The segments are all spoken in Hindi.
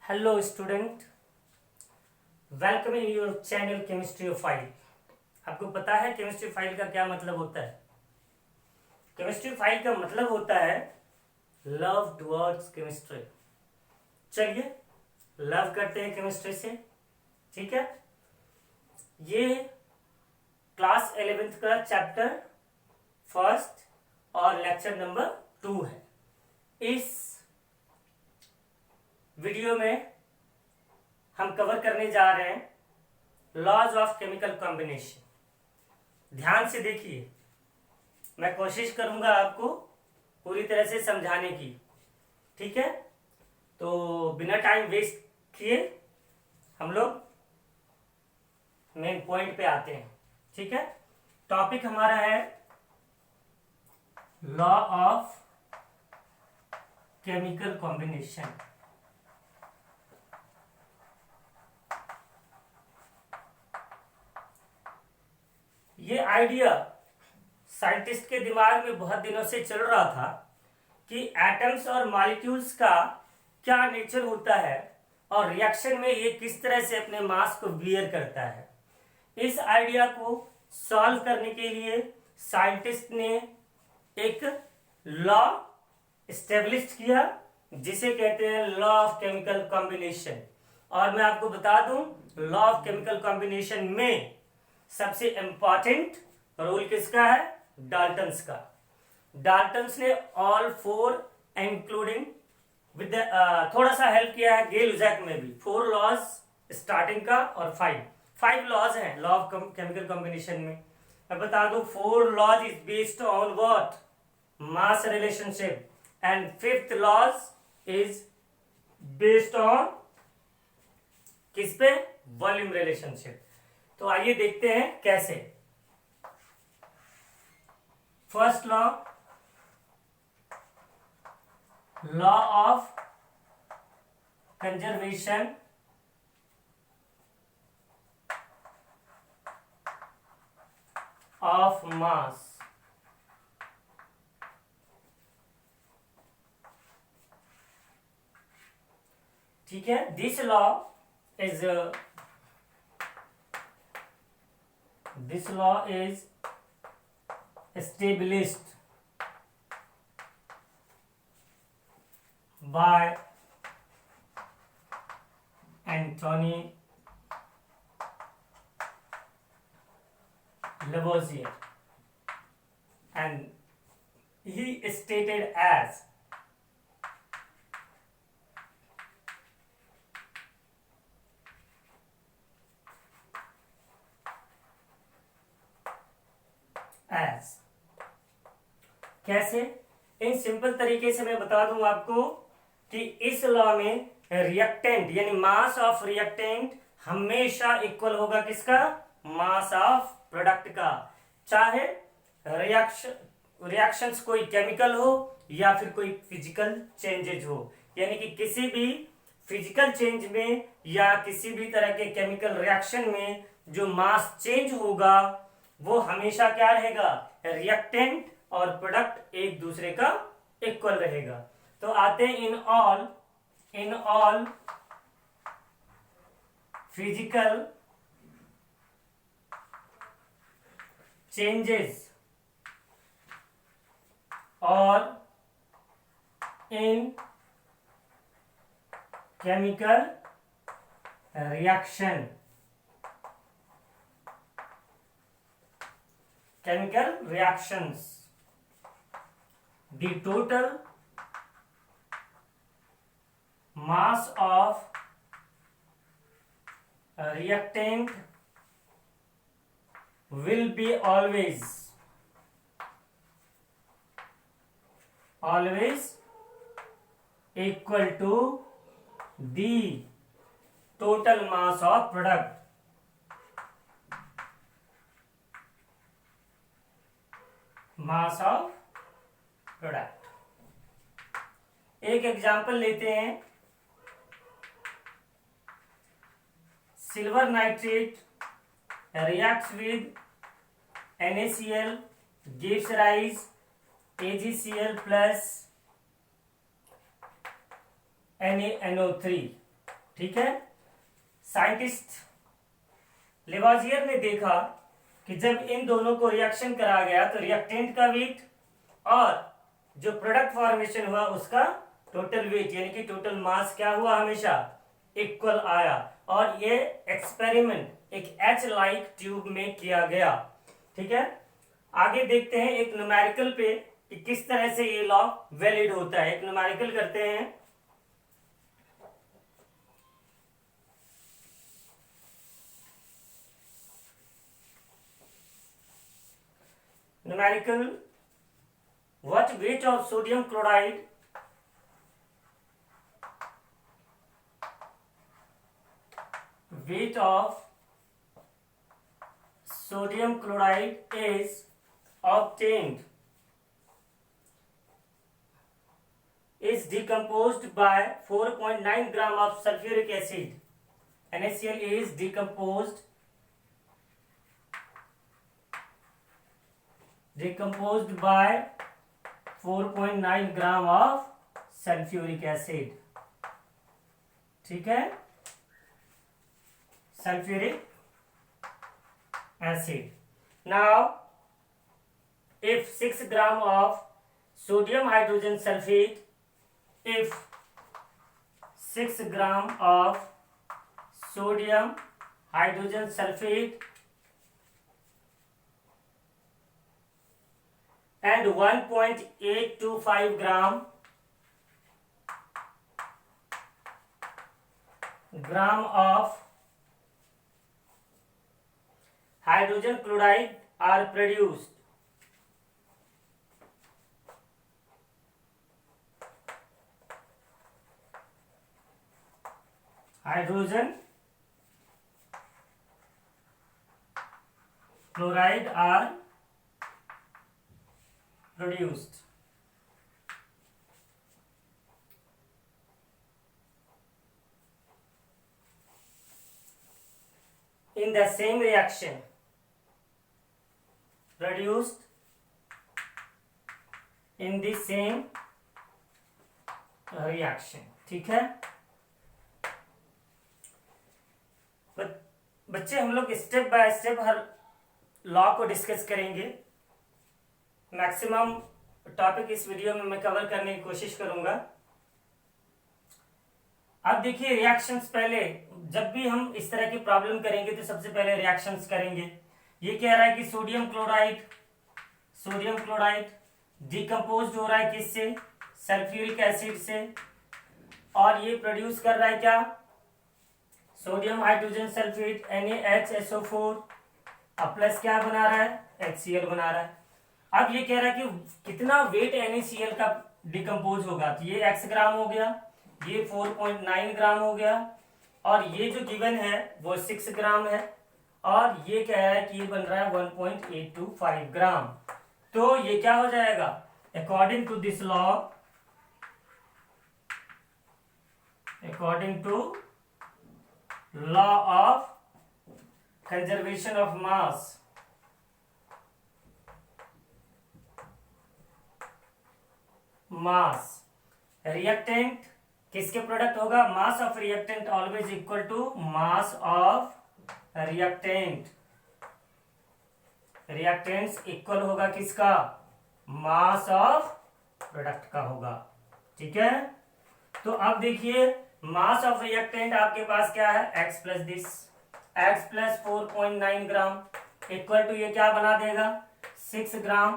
Hello student, welcome in your channel chemistry file. आपको पता है केमिस्ट्री फाइल का क्या मतलब होता है? केमिस्ट्री फाइल का मतलब होता है लव टुवर्ड्स केमिस्ट्री। चलिए लव करते हैं केमिस्ट्री से, ठीक है। ये क्लास 11th का चैप्टर फर्स्ट और लेक्चर नंबर 2 है। इस वीडियो में हम कवर करने जा रहे हैं लॉज ऑफ केमिकल कॉम्बिनेशन। ध्यान से देखिए, मैं कोशिश करूंगा आपको पूरी तरह से समझाने की, ठीक है। तो बिना टाइम वेस्ट किए हम लोग मेन पॉइंट पे आते हैं, ठीक है। टॉपिक हमारा है लॉ ऑफ केमिकल कॉम्बिनेशन। ये आइडिया साइंटिस्ट के दिमाग में बहुत दिनों से चल रहा था कि एटम्स और मॉलिक्यूल्स का क्या नेचर होता है और रिएक्शन में ये किस तरह से अपने मास को बियर करता है। इस आइडिया को सॉल्व करने के लिए साइंटिस्ट ने एक लॉ एस्टेब्लिश किया जिसे कहते हैं लॉ ऑफ केमिकल कॉम्बिनेशन। और मैं आपको बता दूं, लॉ ऑफ केमिकल कॉम्बिनेशन में सबसे इंपॉर्टेंट रूल किसका है? डाल्टन्स का। डाल्टन्स ने ऑल फोर इंक्लूडिंग विद थोड़ा सा हेल्प किया है गेल-लुजैक में भी। 4 लॉज स्टार्टिंग का और 5 लॉज हैं लॉ ऑफ केमिकल कॉम्बिनेशन में। मैं बता दूं 4 laws is based on what? Mass relationship. And 5th laws is based on किस पे? Volume relationship. तो आइए देखते हैं कैसे। First law of conservation of mass. ठीक है, this law is established by Anthony Lavoisier, and he stated as कैसे? इन सिंपल तरीके से मैं बता दूं आपको कि इस लॉ में रिएक्टेंट यानी मास ऑफ रिएक्टेंट हमेशा इक्वल होगा किसका? मास ऑफ प्रोडक्ट का। चाहे रिएक्शंस कोई केमिकल हो या फिर कोई फिजिकल चेंजेज हो, यानी कि किसी भी फिजिकल चेंज में या किसी भी तरह के केमिकल रिएक्शन में जो मास चेंज होगा वो हमेशा क्या रहेगा? रिएक्टेंट और प्रोडक्ट एक दूसरे का इक्वल रहेगा। तो आते हैं इन ऑल फिजिकल चेंजेस और इन chemical reaction, chemical reactions, the total mass of a reactant will be always equal to the total mass of product। Mass of product. एक एग्जांपल लेते हैं। Silver nitrate reacts with NaCl, gives rise AgCl plus NaNO3 ठीक है। साइंटिस्ट लेवाजियर ने देखा कि जब इन दोनों को रिएक्शन करा गया तो रिएक्टेंट का वेट और जो प्रोडक्ट फॉर्मेशन हुआ उसका टोटल वेट यानी कि टोटल मास क्या हुआ, हमेशा इक्वल आया। और ये एक्सपेरिमेंट एक एच लाइक ट्यूब में किया गया। ठीक है, आगे देखते हैं एक न्यूमेरिकल पे कि किस तरह से ये लॉ वैलिड होता है। एक न्यूमेरिकल करते हैं। Numerical, what weight of sodium chloride is obtained is decomposed by 4.9 gram of sulfuric acid. NaCl is decomposed by 4.9 gram of sulphuric acid. ठीक है, sulphuric acid. Now if 6 gram of sodium hydrogen sulfate, if 6 gram of sodium hydrogen sulfate and 1.825 gram of hydrogen chloride are produced, hydrogen chloride are produced. In the same reaction, produced in the same reaction. ठीक है बच्चे, हम लोग step by step her law को डिस्कस करेंगे। मैक्सिमम टॉपिक इस वीडियो में मैं कवर करने की कोशिश करूंगा। अब देखिए रिएक्शंस, पहले जब भी हम इस तरह की प्रॉब्लम करेंगे तो सबसे पहले रिएक्शंस करेंगे। ये कह रहा है कि सोडियम क्लोराइड डिकम्पोज हो रहा है किससे, सल्फ्यूरिक एसिड से, और ये प्रोड्यूस कर रहा है क्या, सोडियम हाइड्रोजन सल्फेट NaHSO4 अब प्लस क्या बना रहा है, HCl बना रहा है। अब ये कह रहा है कि कितना वेट NaCl का डिकम्पोज होगा, तो ये x ग्राम हो गया, ये 4.9 ग्राम हो गया, और ये जो गिवन है वो 6 ग्राम है, और ये कह रहा है कि ये बन रहा है 1.825 ग्राम। तो ये क्या हो जाएगा, according to this law, according to law of conservation of mass, reactant किसके प्रोडक्ट होगा, mass of reactant always equal to mass of reactant. Reactants equal होगा किसका, मास ऑफ प्रोडक्ट का होगा। ठीक है, तो अब देखिए मास ऑफ रिएक्टेंट आपके पास क्या है, x plus this, x plus 4.9 gram equal to ये क्या बना देगा, 6 ग्राम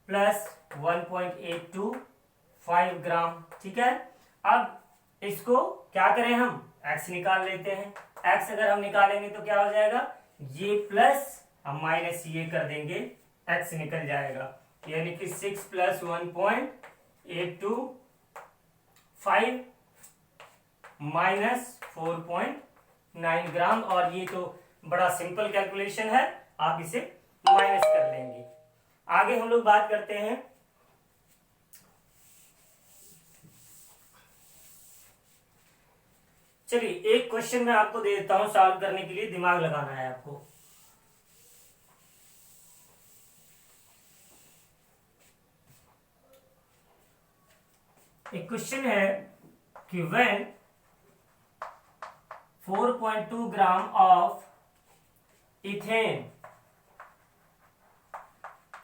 प्लस 1.825 ग्राम। ठीक है, अब इसको क्या करें हम, x निकाल लेते हैं। x अगर हम निकालेंगे तो क्या हो जाएगा, ये प्लस हम माइनस ये कर देंगे, x निकल जाएगा, यानी कि 6 प्लस 1.825 माइनस 4.9 ग्राम, और ये तो बड़ा सिंपल कैलकुलेशन है, आप इसे माइनस कर लेंगे। आगे हम लोग बात करते हैं, चलिए एक क्वेश्चन मैं आपको दे देता हूं सॉल्व करने के लिए, दिमाग लगाना है आपको। एक क्वेश्चन है कि when 4.2 gram of ethane,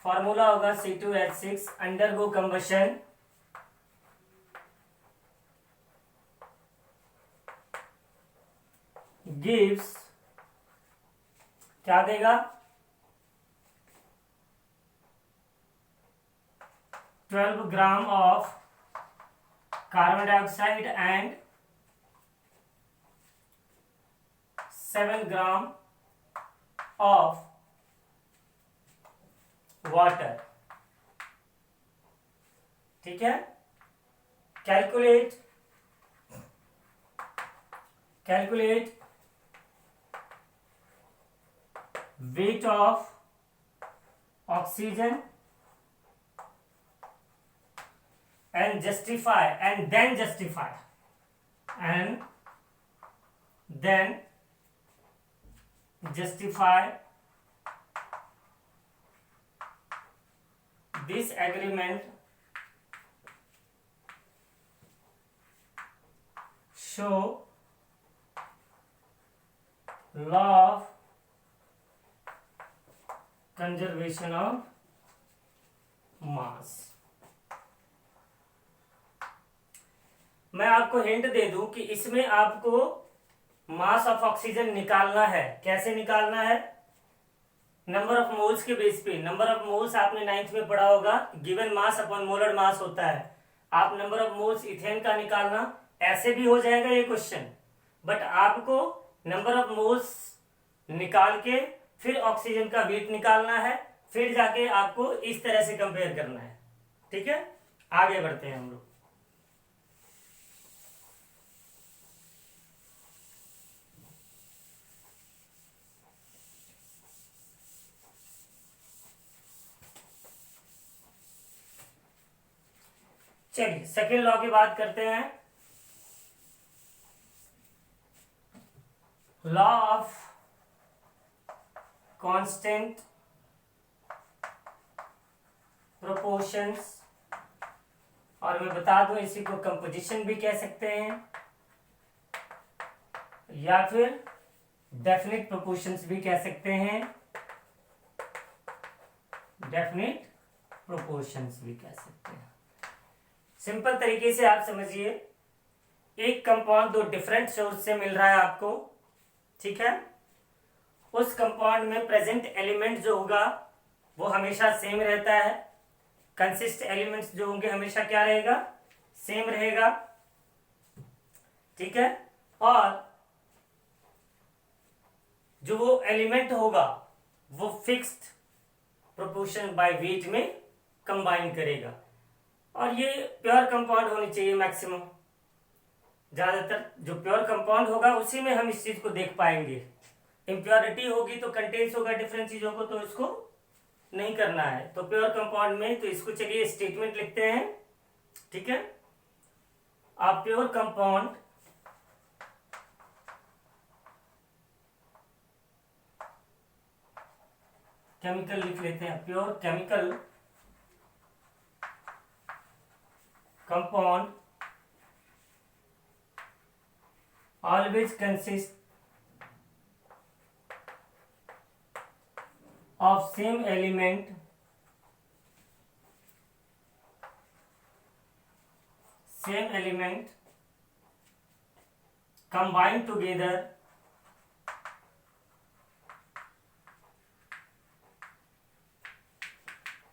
formula होगा C2H6, अंडरगो कंबशन गिव्स, क्या देगा, 12 gram of carbon dioxide and 7 gram of water. ठीक है, calculate weight of oxygen and then justify this agreement show law of conservation of मास। मैं आपको हिंट दे दूं कि इसमें आपको मास ऑफ ऑक्सीजन निकालना है। कैसे निकालना है? नंबर ऑफ मोल्स के बेस पे। नंबर ऑफ मोल्स आपने 9th में पढ़ा होगा, given mass upon molar mass होता है। आप नंबर ऑफ मोल्स इथेन का निकालना, ऐसे भी हो जाएगा ये क्वेश्चन, बट आपको नंबर ऑफ मोल्स निकाल के फिर ऑक्सीजन का वेट निकालना है, फिर जाके आपको इस तरह से कंपेयर करना है। ठीक है, आगे बढ़ते हैं हम लोग। चलिए सेकेंड लॉ की बात करते हैं। लॉ ऑफ कांस्टेंट प्रोपोर्शंस, और मैं बता दूं इसी को कंपोजिशन भी कह सकते हैं या फिर डेफिनेट प्रोपोर्शंस भी कह सकते हैं, डेफिनेट प्रोपोर्शंस भी कह सकते हैं। सिंपल तरीके से आप समझिए, एक कंपाउंड दो डिफरेंट सोर्स से मिल रहा है आपको, ठीक है, उस कंपाउंड में प्रेजेंट एलिमेंट जो होगा वो हमेशा सेम रहता है। कंसिस्ट एलिमेंट्स जो होंगे हमेशा क्या रहेगा? सेम रहेगा। ठीक है, और जो वो एलिमेंट होगा वो फिक्स्ड प्रोपोर्शन बाय वेट में कंबाइन करेगा। और ये प्योर कंपाउंड होनी चाहिए मैक्सिमम। ज्यादातर जो प्योर कंपाउंड होगा उसी में हम इस चीज को देख पाएंगे। इम्प्योरिटी होगी तो कंटेन्स होगा डिफरेंट चीजों को, तो इसको नहीं करना है। तो प्योर कंपाउंड में तो इसको चलिए स्टेटमेंट लिखते हैं। ठीक है, अ प्योर कंपाउंड केमिकल लिख लेते हैं। Pure chemical compound always consist of same element combined together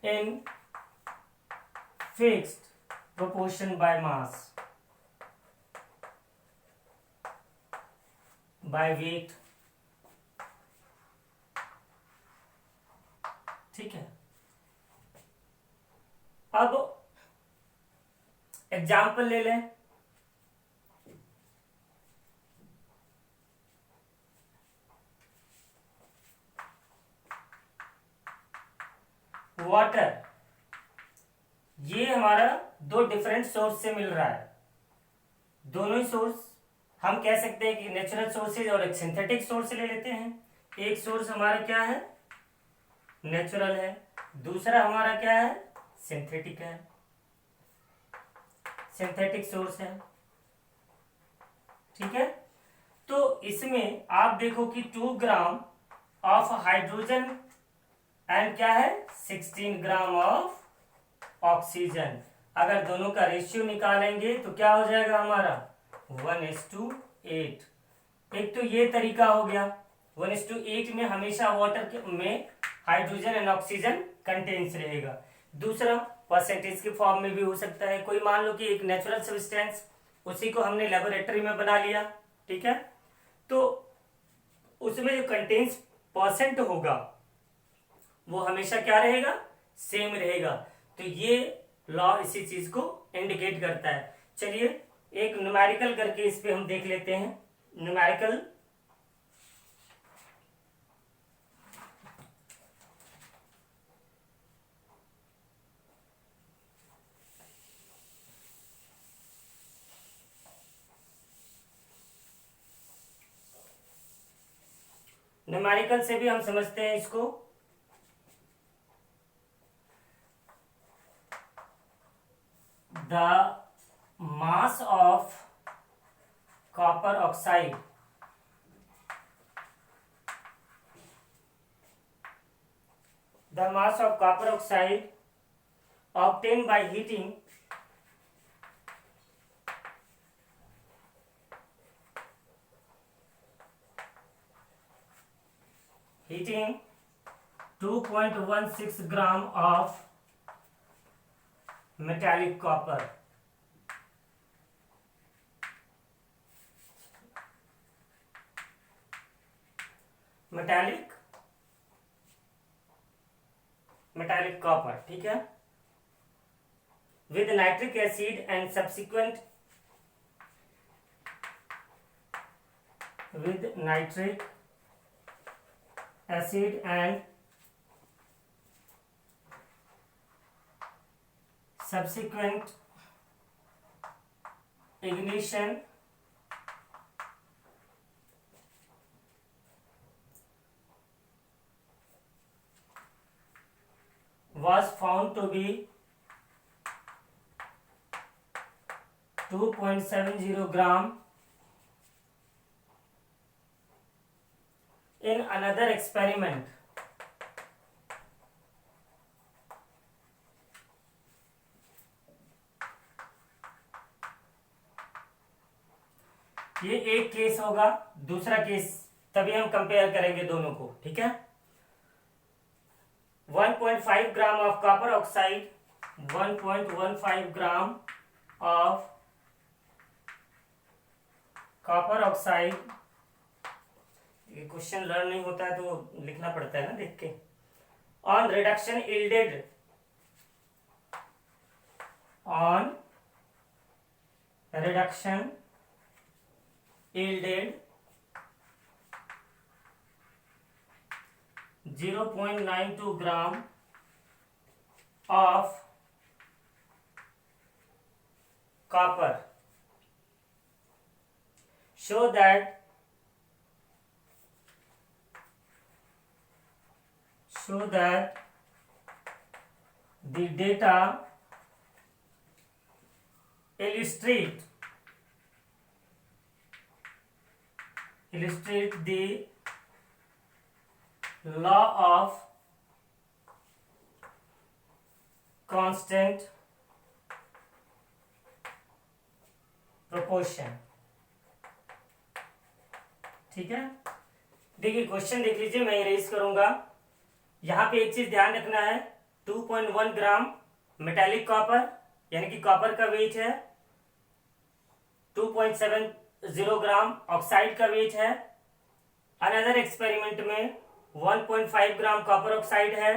in fixed proportion by mass, by weight। ठीक है, अब एग्जाम्पल ले लें। वाटर, ये हमारा दो डिफरेंट सोर्स से मिल रहा है। दोनों ही सोर्स हम कह सकते हैं कि नेचुरल सोर्सेज और एक सिंथेटिक सोर्स ले लेते हैं। एक सोर्स हमारा क्या है? नेचुरल है, दूसरा हमारा क्या है? सिंथेटिक है, सिंथेटिक सोर्स है। ठीक है, तो इसमें आप देखो कि 2 ग्राम ऑफ हाइड्रोजन एंड क्या है 16 ग्राम ऑफ ऑक्सीजन। अगर दोनों का रेशियो निकालेंगे तो क्या हो जाएगा हमारा 1:8। एक तो ये तरीका हो गया, 1:8 में हमेशा वाटर में हाइड्रोजन एंड ऑक्सीजन कंटेन्स रहेगा। दूसरा परसेंटेज के फॉर्म में भी हो सकता है। कोई मान लो कि एक नेचुरल सब्सटेंस, उसी को हमने लेबोरेटरी में बना लिया, ठीक है, तो उसमें जो कंटेन्स परसेंट होगा वो हमेशा क्या रहेगा, सेम रहेगा। तो ये लॉ इसी चीज को इंडिकेट करता है। चलिए एक न्यूमेरिकल करके इस पे हम देख लेते हैं। न्यूमेरिकल न्यूमेरिकल से भी हम समझते हैं इसको। The mass of copper oxide obtained by heating heating 2.16 gram of metallic copper. metallic copper, ठीक है, with nitric acid and subsequent ignition was found to be 2.70 gram in another experiment. ये एक केस होगा, दूसरा केस तभी हम कंपेयर करेंगे दोनों को, ठीक है। 1.5 gram of copper oxide, 1.15 gram of copper oxide. ये क्वेश्चन लर्न नहीं होता है तो लिखना पड़ता है ना देख के। On reduction yielded 0.92 gram of copper. Show that the data illustrate the law of constant proportion। ठीक है, देखिए क्वेश्चन देख लीजिए, मैं इरेज करूंगा। यहां पे एक चीज ध्यान रखना है, 2.1 ग्राम मेटालिक कॉपर यानी कि कॉपर का वेट है, 2.70 ग्राम ऑक्साइड का वेट है। अनदर एक्सपेरिमेंट में 1.5 ग्राम कॉपर ऑक्साइड है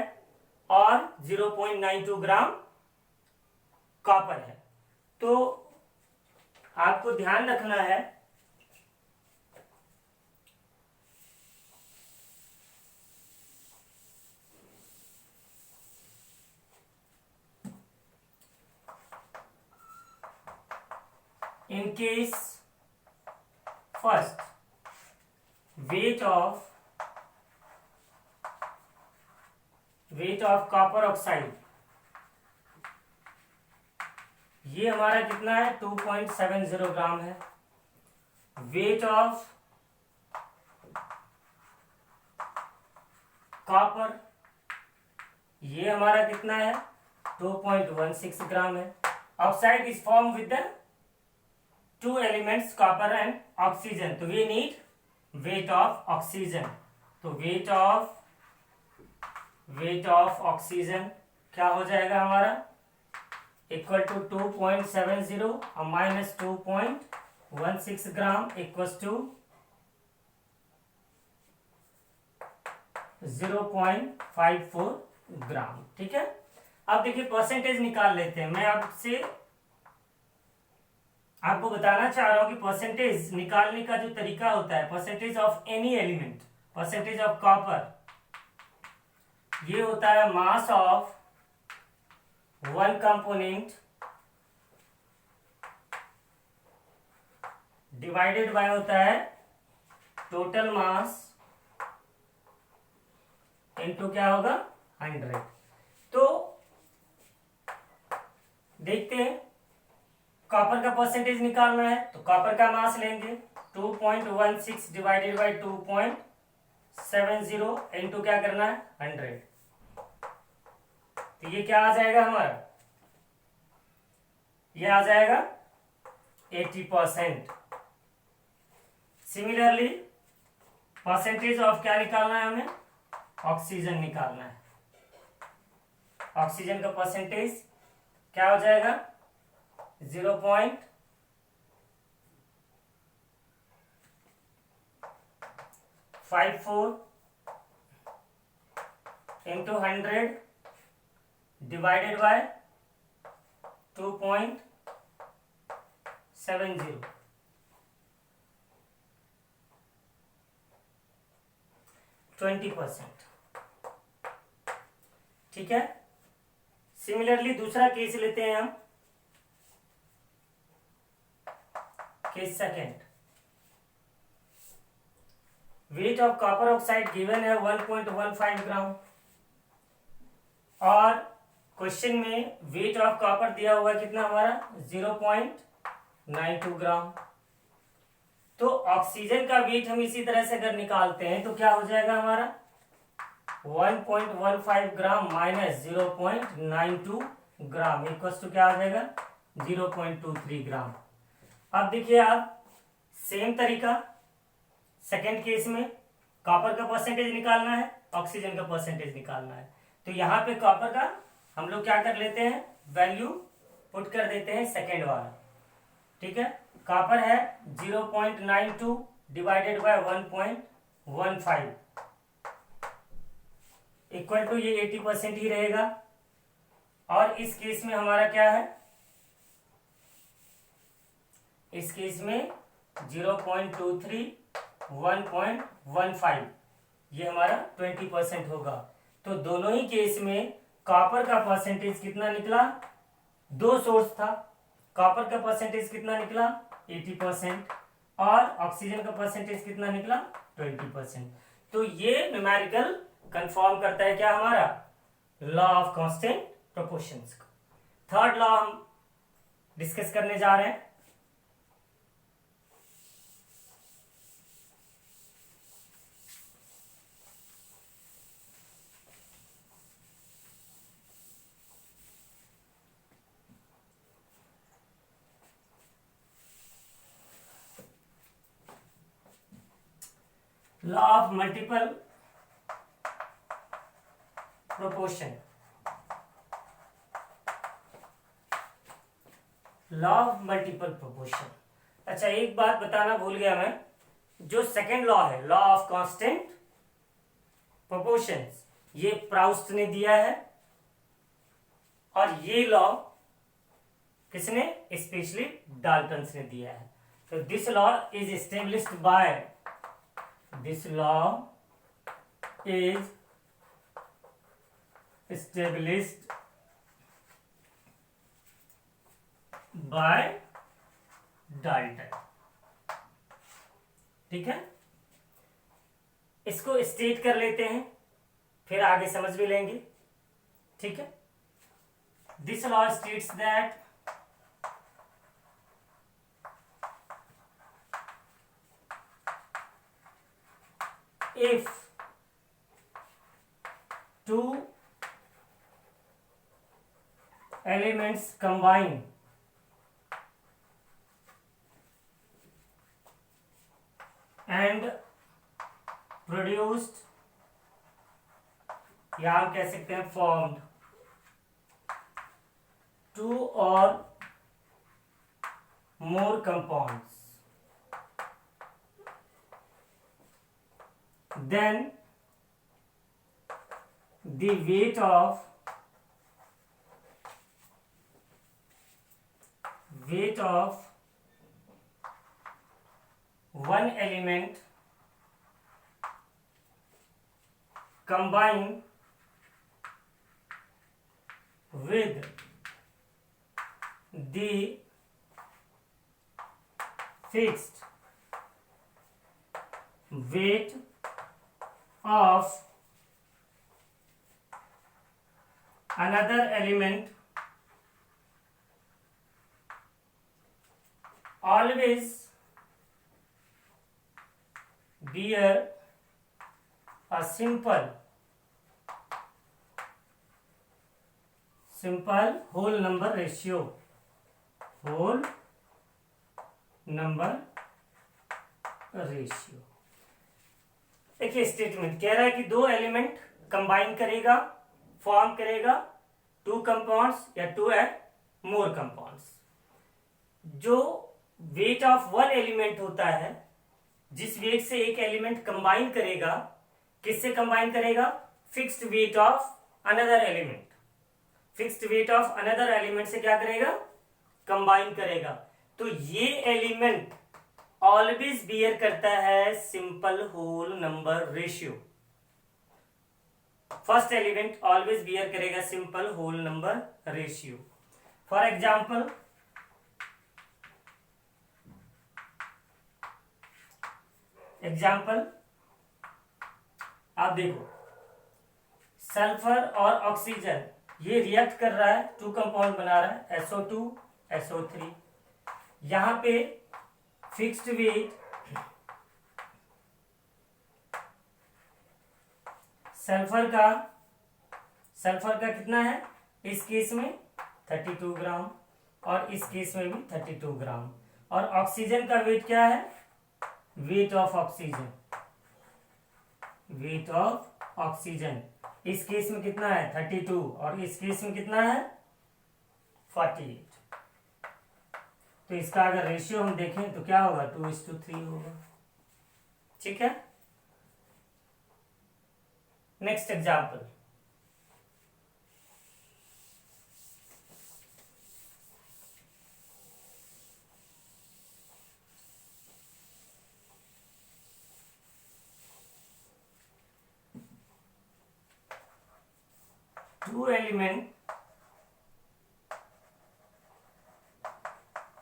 और 0.92 ग्राम कॉपर है। तो आपको ध्यान रखना है in case first weight of copper oxide, ये हमारा कितना है 2.70 ग्राम है। वेट ऑफ कॉपर, ये हमारा कितना है 2.16 ग्राम है। Oxide is form with the two elements copper and oxygen, तो we need weight of oxygen. तो वेट ऑफ ऑक्सीजन क्या हो जाएगा हमारा, इक्वल टू 2.70 और minus 2.16 gram equal to 0.54 gram. ठीक है, अब देखिए परसेंटेज निकाल लेते हैं। मैं आपको बताना चाह रहा हूं कि परसेंटेज निकालने का जो तरीका होता है, percentage of any element, percentage of copper, ये होता है mass of one component divided by होता है टोटल मास इनटू क्या होगा 100। तो देखते हैं, कॉपर का परसेंटेज निकालना है तो कॉपर का मास लेंगे 2.16 डिवाइडेड बाय 2.70 इनटू क्या करना है 100। तो ये क्या आ जाएगा हमारा, ये आ जाएगा 80%। सिमिलरली परसेंटेज ऑफ क्या निकालना है हमें, ऑक्सीजन निकालना है। ऑक्सीजन का परसेंटेज क्या हो जाएगा 0.54 इंटू 100 डिवाइडेड बाय 2.70, 20%। ठीक है, सिमिलरली दूसरा केस लेते हैं हम, case second. Weight of copper oxide given है 1.15 ग्राम और क्वेश्चन में वेट ऑफ कॉपर दिया हुआ है कितना हमारा 0.92 ग्राम। तो ऑक्सीजन का वेट हम इसी तरह से अगर निकालते हैं तो क्या हो जाएगा हमारा 1.15 ग्राम माइनस 0.92 ग्राम इक्वल टू क्या आ जाएगा 0.23 ग्राम। अब देखिए आप, सेम तरीका सेकेंड केस में कॉपर का परसेंटेज निकालना है, ऑक्सीजन का परसेंटेज निकालना है। तो यहाँ पे कॉपर का हम लोग क्या कर लेते हैं, वैल्यू पुट कर देते हैं सेकेंड वाला। ठीक है, कॉपर है 0.92 डिवाइडेड बाय 1.15 इक्वल टू ये 80% ही रहेगा। और इस केस में हमारा क्या है, इस केस में 0.23 1.15 ये हमारा 20% होगा। तो दोनों ही केस में कॉपर का परसेंटेज कितना निकला, दो सोर्स था, कॉपर का परसेंटेज कितना निकला 80% और ऑक्सीजन का परसेंटेज कितना निकला 20%। तो ये न्यूमेरिकल कंफर्म करता है क्या हमारा लॉ ऑफ कांस्टेंट प्रोपोर्शंस को। थर्ड लॉ हम डिस्कस करने जा रहे हैं। Law of multiple proportion, law of multiple proportion. अच्छा, एक बात बताना भूल गया मैं, जो सेकेंड लॉ है लॉ ऑफ कांस्टेंट प्रोपोर्शंस, ये प्राउस्ट ने दिया है और ये लॉ किसने, स्पेशली डाल्टन ने दिया है। तो this law is established by, this law is established by Dalton. ठीक है, इसको स्टेट कर लेते हैं फिर आगे समझ भी लेंगे। ठीक है, this law states that if two elements combine and produced, या हम कह सकते हैं formed, two or more compounds, then the weight of one element combined with the fixed weight of another element always bear a simple whole number ratio. देखिए स्टेटमेंट कह रहा है कि दो एलिमेंट कंबाइन करेगा, फॉर्म करेगा टू कंपाउंड्स या टू एंड मोर कंपाउंड्स. जो वेट ऑफ वन एलिमेंट होता है, जिस वेट से एक एलिमेंट कंबाइन करेगा, किससे कंबाइन करेगा? Fixed weight of another element. Fixed weight of another element से क्या करेगा? कंबाइन करेगा. तो ये एलिमेंट ऑलवेज बियर करता है simple whole number ratio. First element always bear करेगा simple whole number ratio. For example, आप देखो, सल्फर और ऑक्सीजन ये रिएक्ट कर रहा है, टू कंपाउंड बना रहा है, SO2 SO3. यहां पे फिक्स्ड वेट सल्फर का कितना है? इस केस में 32 ग्राम और इस केस में भी 32 ग्राम. और ऑक्सीजन का वेट क्या है? वेट ऑफ ऑक्सीजन इस केस में कितना है? 32 और इस केस में कितना है? 48. तो इसका अगर रेशियो हम देखें तो क्या होगा? 2:3 होगा. ठीक है. Next example, two element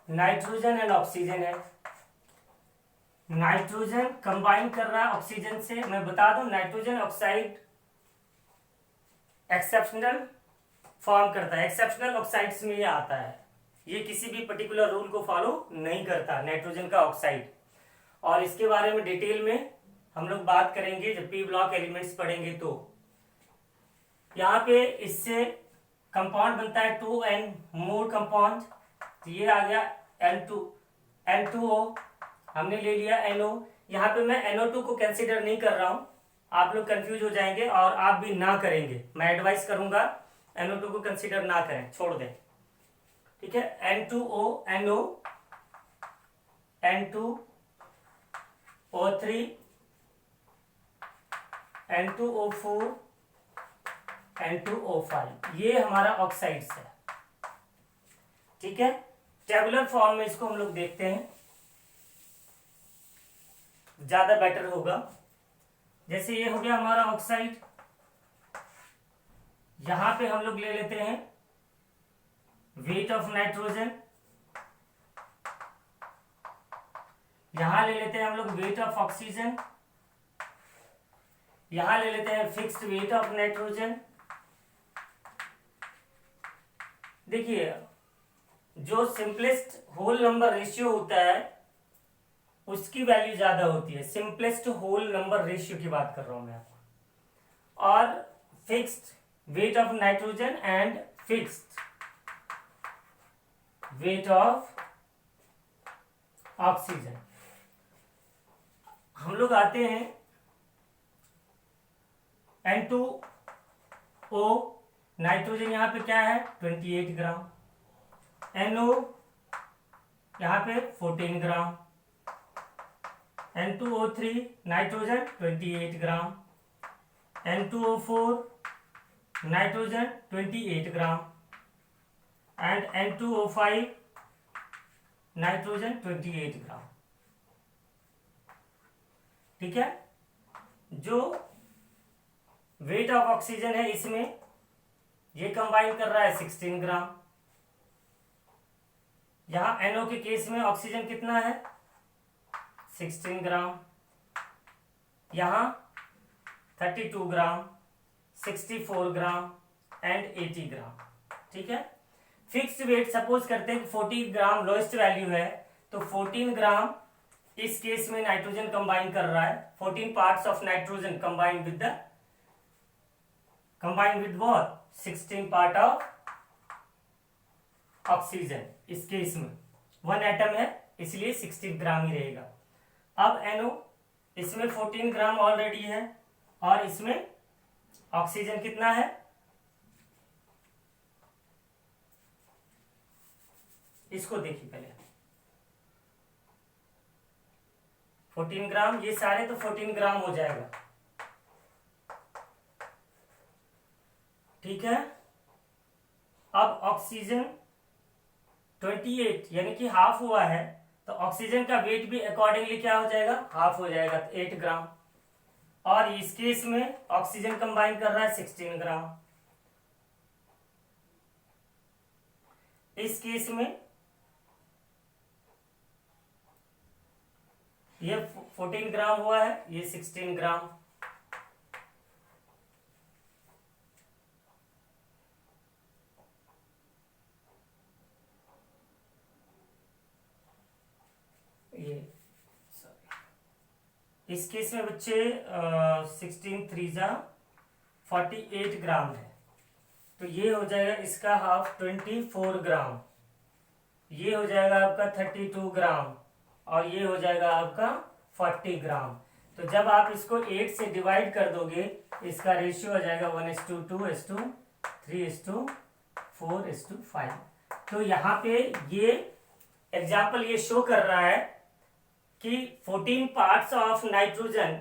nitrogen and oxygen है. नाइट्रोजन कंबाइन कर रहा है ऑक्सीजन से. मैं बता दूं, नाइट्रोजन ऑक्साइड एक्सेप्शनल फॉर्म करता है. एक्सेप्शनल ऑक्साइड्स में ये आता है. ये किसी भी पर्टिकुलर रूल को फॉलो नहीं करता, नाइट्रोजन का ऑक्साइड. और इसके बारे में डिटेल में हम लोग बात करेंगे जब पी ब्लॉक एलिमेंट्स पढ़ेंगे. तो यहाँ पे इससे कंपाउंड बनता है 2 एंड मोर कंपाउंड. तो ये आ गया N2O, हमने ले लिया NO. यहाँ पे मैं NO2 को कंसीडर नहीं कर रहा हूं, आप लोग कंफ्यूज हो जाएंगे और आप भी ना करेंगे. मैं एडवाइस करूंगा NO2 को कंसीडर ना करें, छोड़ दें. ठीक है. N2O NO, N2O3, N2O4, N2O5, ये हमारा ऑक्साइड्स है. ठीक है. टेबुलर फॉर्म में इसको हम लोग देखते हैं, ज्यादा बेटर होगा. जैसे ये हो गया हमारा ऑक्साइड. यहां पे हम लोग ले लेते हैं वेट ऑफ नाइट्रोजन, यहां ले लेते हैं हम लोग वेट ऑफ ऑक्सीजन, यहां ले लेते हैं फिक्स्ड वेट ऑफ नाइट्रोजन. देखिए, जो सिंपलेस्ट होल नंबर रेशियो होता है उसकी वैल्यू ज्यादा होती है. सिंपलेस्ट होल नंबर रेशियो की बात कर रहा हूं मैं आपको. और fixed weight of nitrogen and fixed weight of oxygen. हम लोग आते हैं N2O, नाइट्रोजन यहाँ पे क्या है 28 ग्राम, NO यहाँ पे 14 ग्राम, N2O3 nitrogen 28 gram, N2O4 nitrogen 28 gram and N2O5 nitrogen 28 ग्राम। ठीक है, जो वेट ऑफ ऑक्सीजन है इसमें ये कंबाइन कर रहा है 16 ग्राम। यहां NO के केस में ऑक्सीजन कितना है 16 ग्राम, यहां 32 ग्राम, 64 ग्राम एंड 80 ग्राम। ठीक है, फिक्स्ड वेट सपोज करते हैं 40 ग्राम लोएस्ट वैल्यू है, तो 14 ग्राम इस केस में नाइट्रोजन कंबाइन कर रहा है, 14 parts of nitrogen combine with what 16 part of oxygen. इस केस में 1 एटम है इसलिए 16 ग्राम ही रहेगा। अब NO इसमें 14 ग्राम ऑलरेडी है और इसमें ऑक्सीजन कितना है, इसको देखिए पहले 14 ग्राम, ये सारे तो 14 ग्राम हो जाएगा। ठीक है, अब ऑक्सीजन 28 यानी कि हाफ हुआ है, तो ऑक्सीजन का वेट भी अकॉर्डिंगली क्या हो जाएगा हाफ हो जाएगा, 8 ग्राम। और इस केस में ऑक्सीजन कंबाइन कर रहा है 16 ग्राम। इस केस में ये 14 ग्राम हुआ है, ये 16 ग्राम। ये इस केस में बच्चे 16 3 जा 48 ग्राम है, तो ये हो जाएगा इसका हाफ 24 ग्राम, ये हो जाएगा आपका 32 ग्राम और ये हो जाएगा आपका 40 ग्राम। तो जब आप इसको 8 से डिवाइड कर दोगे इसका रेशियो आ जाएगा 1:2:3:4:5। तो यहाँ पे ये एग्जाम्पल ये शो कर रहा है कि 14 parts of nitrogen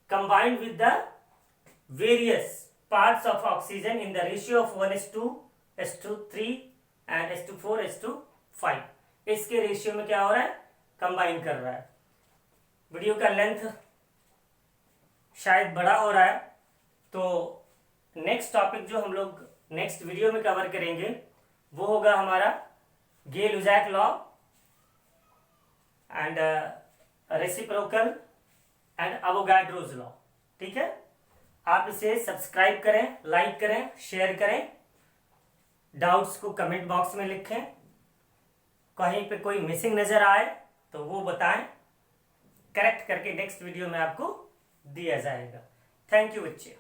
combined with the various parts of oxygen in the ratio of 1:3 and 4:5। इसके रेशियो में क्या हो रहा है कंबाइन कर रहा है। वीडियो का लेंथ शायद बड़ा हो रहा है, तो नेक्स्ट टॉपिक जो हम लोग नेक्स्ट वीडियो में कवर करेंगे वो होगा हमारा Gay Lussac law and reciprocal and Avogadro's law. ठीक है, आप इसे सब्सक्राइब करें, लाइक करें, शेयर करें, डाउट्स को कमेंट बॉक्स में लिखें, कहीं पे कोई मिसिंग नजर आए तो वो बताएं, करेक्ट करके नेक्स्ट वीडियो में आपको दिया जाएगा। थैंक यू बच्चे।